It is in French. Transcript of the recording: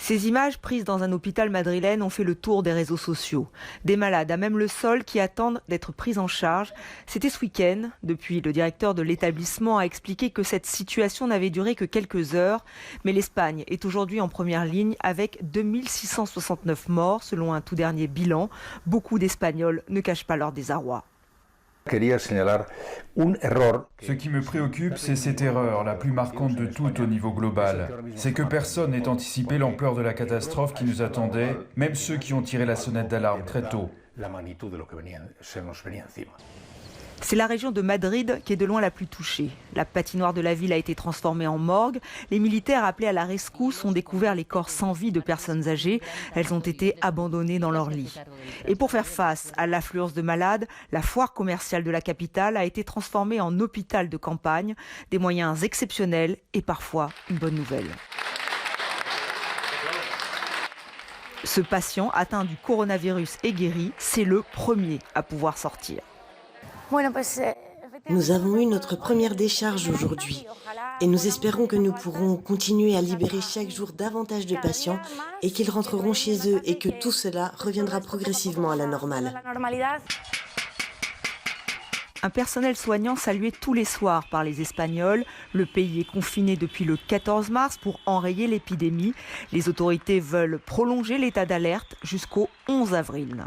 Ces images prises dans un hôpital madrilène ont fait le tour des réseaux sociaux. Des malades à même le sol qui attendent d'être pris en charge. C'était ce week-end. Depuis, le directeur de l'établissement a expliqué que cette situation n'avait duré que quelques heures. Mais l'Espagne est aujourd'hui en première ligne avec 2669 morts selon un tout dernier bilan. Beaucoup d'Espagnols ne cachent pas leur désarroi. Ce qui me préoccupe, c'est cette erreur, la plus marquante de toutes au niveau global. C'est que personne n'ait anticipé l'ampleur de la catastrophe qui nous attendait, même ceux qui ont tiré la sonnette d'alarme très tôt. C'est la région de Madrid qui est de loin la plus touchée. La patinoire de la ville a été transformée en morgue. Les militaires appelés à la rescousse ont découvert les corps sans vie de personnes âgées. Elles ont été abandonnées dans leur lit. Et pour faire face à l'affluence de malades, la foire commerciale de la capitale a été transformée en hôpital de campagne. Des moyens exceptionnels et parfois une bonne nouvelle. Ce patient atteint du coronavirus et guéri, c'est le premier à pouvoir sortir. Nous avons eu notre première décharge aujourd'hui et nous espérons que nous pourrons continuer à libérer chaque jour davantage de patients et qu'ils rentreront chez eux et que tout cela reviendra progressivement à la normale. Un personnel soignant salué tous les soirs par les Espagnols. Le pays est confiné depuis le 14 mars pour enrayer l'épidémie. Les autorités veulent prolonger l'état d'alerte jusqu'au 11 avril.